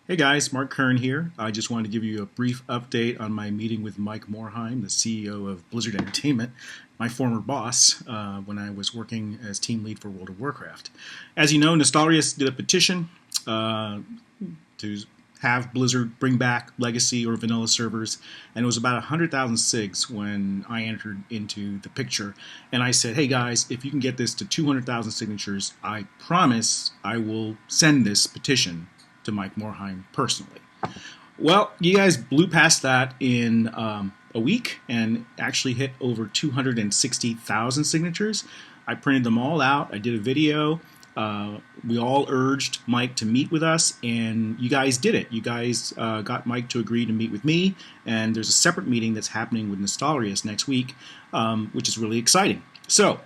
Hey guys, Mark Kern here. I just wanted to give you a brief update on my meeting with Mike Morhaime, the CEO of Blizzard Entertainment, my former boss when I was working as team lead for World of Warcraft. As you know, Nostalrius did a petition to have Blizzard bring back legacy or vanilla servers, and it was about 100,000 SIGs when I entered into the picture. And I said, hey guys, if you can get this to 200,000 signatures, I promise I will send this petition to Mike Morhaime personally. Well, you guys blew past that in a week and actually hit over 260,000 signatures. I printed them all out. I did a video. We all urged Mike to meet with us, and you guys did it. You guys got Mike to agree to meet with me, and there's a separate meeting that's happening with Nostalrius next week, which is really exciting. So,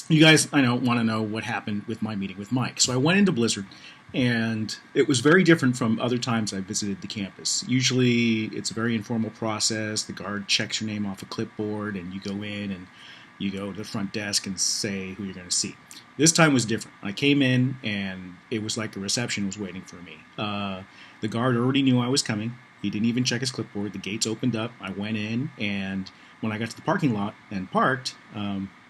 you guys, I know, want to know what happened with my meeting with Mike. So I went into Blizzard, and it was very different from other times I visited the campus. Usually, it's a very informal process. The guard checks your name off a clipboard, and you go in and you go to the front desk and say who you're going to see. This time was different. I came in, and it was like a reception was waiting for me. The guard already knew I was coming. He didn't even check his clipboard. The gates opened up. I went in, and when I got to the parking lot and parked,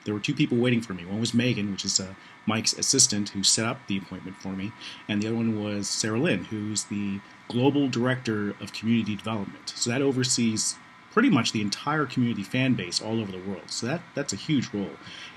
there were two people waiting for me. One was Megan, which is Mike's assistant, who set up the appointment for me, and the other one was Sarah Lynn, who's the Global Director of Community Development. So that oversees pretty much the entire community fan base all over the world. So that's a huge role.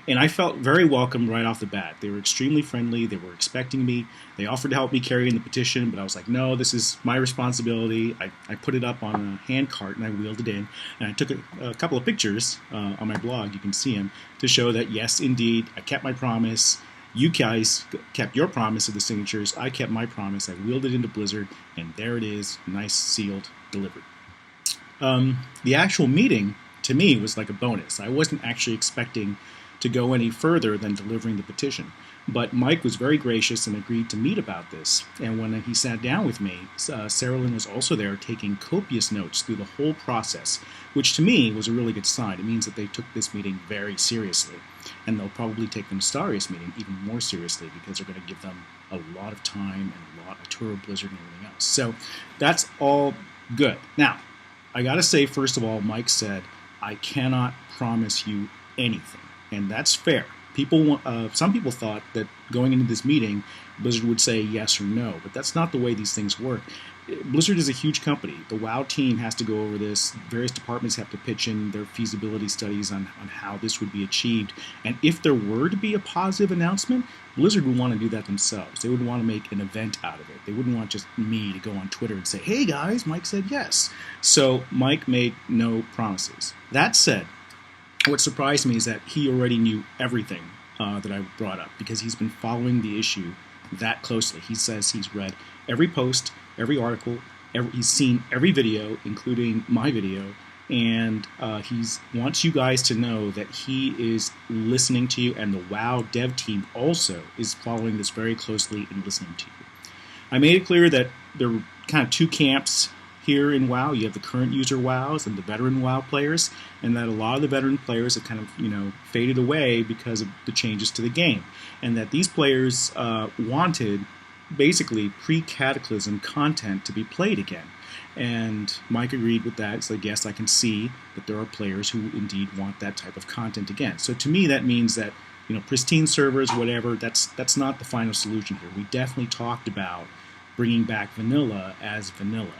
And I felt very welcome right off the bat. They were extremely friendly. They were expecting me. They offered to help me carry in the petition, but I was like, no, this is my responsibility. I put it up on a hand cart and I wheeled it in. And I took a couple of pictures on my blog, you can see them, to show that, yes, indeed, I kept my promise. You guys kept your promise of the signatures. I kept my promise. I wheeled it into Blizzard, and there it is, nice, sealed, delivered. The actual meeting, to me, was like a bonus. I wasn't actually expecting to go any further than delivering the petition. But Mike was very gracious and agreed to meet about this. And when he sat down with me, Sarah Lynn was also there taking copious notes through the whole process, which to me was a really good sign. It means that they took this meeting very seriously. And they'll probably take the Nostalrius meeting even more seriously because they're going to give them a lot of time and a tour of Blizzard and everything else. So that's all good. Now, I got to say, first of all, Mike said, I cannot promise you anything. And that's fair. Some people thought that going into this meeting, Blizzard would say yes or no, but that's not the way these things work. Blizzard is a huge company. The WoW team has to go over this. Various departments have to pitch in their feasibility studies on how this would be achieved. And if there were to be a positive announcement, Blizzard would want to do that themselves. They would want to make an event out of it. They wouldn't want just me to go on Twitter and say, hey guys, Mike said yes. So Mike made no promises. That said, what surprised me is that he already knew everything that I brought up because he's been following the issue that closely. He says he's read every post, every article, he's seen every video, including my video, and he wants you guys to know that he is listening to you, and the WoW dev team also is following this very closely and listening to you. I made it clear that there were kind of two camps here in WoW. You have the current user WoWs and the veteran WoW players, and that a lot of the veteran players have kind of, faded away because of the changes to the game, and that these players wanted basically pre-Cataclysm content to be played again. And Mike agreed with that. It's like, yes, I can see that there are players who indeed want that type of content again. So to me, that means that, pristine servers, whatever, that's not the final solution here. We definitely talked about bringing back vanilla as vanilla.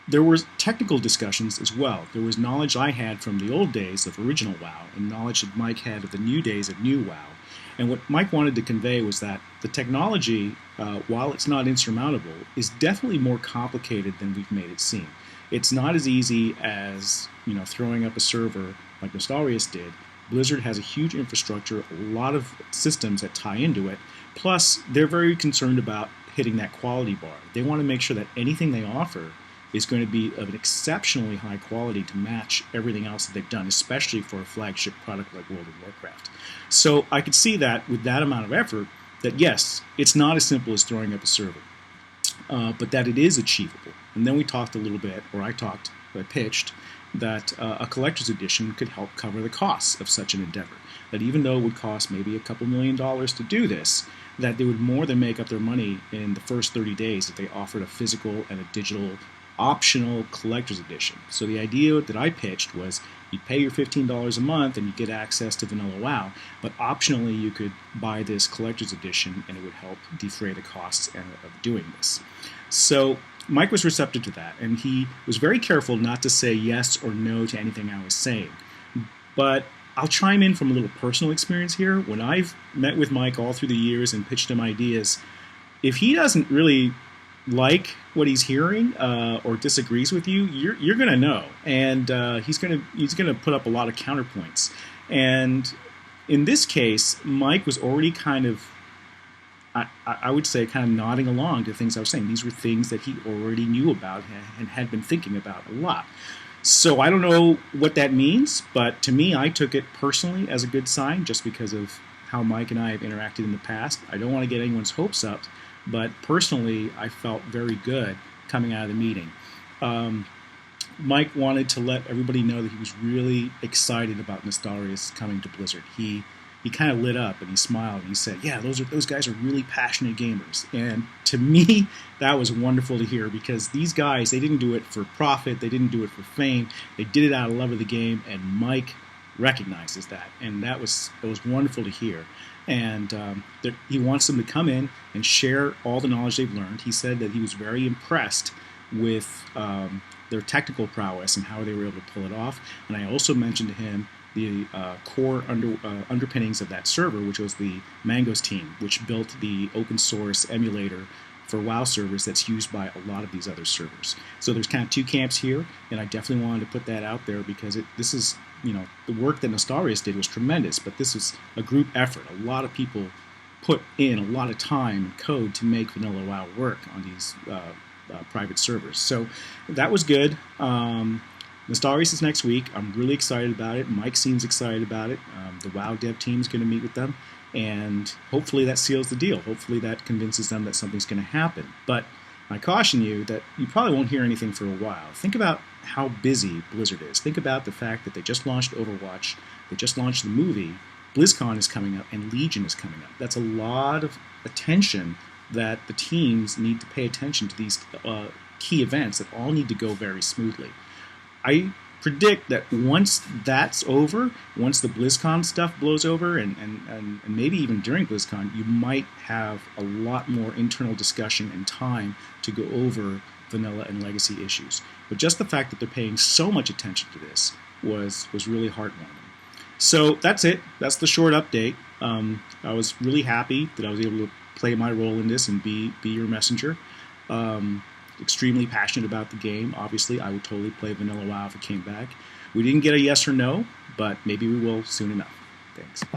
There were technical discussions as well. There was knowledge I had from the old days of original WoW and knowledge that Mike had of the new days of new WoW. And what Mike wanted to convey was that the technology, while it's not insurmountable, is definitely more complicated than we've made it seem. It's not as easy as, throwing up a server like Nostalrius did. Blizzard has a huge infrastructure, a lot of systems that tie into it. Plus, they're very concerned about hitting that quality bar. They want to make sure that anything they offer is going to be of an exceptionally high quality to match everything else that they've done, especially for a flagship product like World of Warcraft. So I could see that with that amount of effort, that yes, it's not as simple as throwing up a server, but that it is achievable. And then we talked a little bit, or I pitched, that a collector's edition could help cover the costs of such an endeavor. That even though it would cost maybe a couple $1 million to do this, that they would more than make up their money in the first 30 days if they offered a physical and a digital optional collector's edition. So the idea that I pitched was you pay your $15 a month and you get access to Vanilla WoW, but optionally you could buy this collector's edition and it would help defray the costs of doing this. So Mike was receptive to that, and he was very careful not to say yes or no to anything I was saying. But I'll chime in from a little personal experience here. When I've met with Mike all through the years and pitched him ideas, if he doesn't really like what he's hearing or disagrees with you, you're going to know, and he's going to put up a lot of counterpoints. And in this case, Mike was already kind of, I would say, kind of nodding along to things I was saying. These were things that he already knew about and had been thinking about a lot. So I don't know what that means, but to me, I took it personally as a good sign just because of how Mike and I have interacted in the past. I don't want to get anyone's hopes up, but personally, I felt very good coming out of the meeting. Mike wanted to let everybody know that he was really excited about Nostalrius coming to Blizzard. He kind of lit up and he smiled and he said, "Yeah, those guys are really passionate gamers." And to me, that was wonderful to hear, because these guys, they didn't do it for profit, they didn't do it for fame, they did it out of love of the game, and Mike recognizes that, and it was wonderful to hear. And he wants them to come in and share all the knowledge they've learned. He said that he was very impressed with their technical prowess and how they were able to pull it off. And I also mentioned to him the core underpinnings of that server, which was the Mangoes team, which built the open source emulator for WoW servers that's used by a lot of these other servers. So there's kind of two camps here, and I definitely wanted to put that out there because this is, the work that Nostalrius did was tremendous, but this was a group effort. A lot of people put in a lot of time and code to make Vanilla WoW work on these private servers. So that was good. Nostalrius is next week. I'm really excited about it. Mike seems excited about it. The WoW dev team is going to meet with them, and hopefully that seals the deal. Hopefully that convinces them that something's going to happen. But I caution you that you probably won't hear anything for a while. Think about how busy Blizzard is. Think about the fact that they just launched Overwatch, they just launched the movie, BlizzCon is coming up, and Legion is coming up. That's a lot of attention that the teams need to pay attention to these key events that all need to go very smoothly. I predict that once that's over, once the BlizzCon stuff blows over, and maybe even during BlizzCon, you might have a lot more internal discussion and time to go over vanilla and legacy issues. But just the fact that they're paying so much attention to this was really heartwarming. So that's it. That's the short update. I was really happy that I was able to play my role in this and be your messenger. Extremely passionate about the game. Obviously, I would totally play Vanilla WoW if it came back. We didn't get a yes or no, but maybe we will soon enough. Thanks. Bye.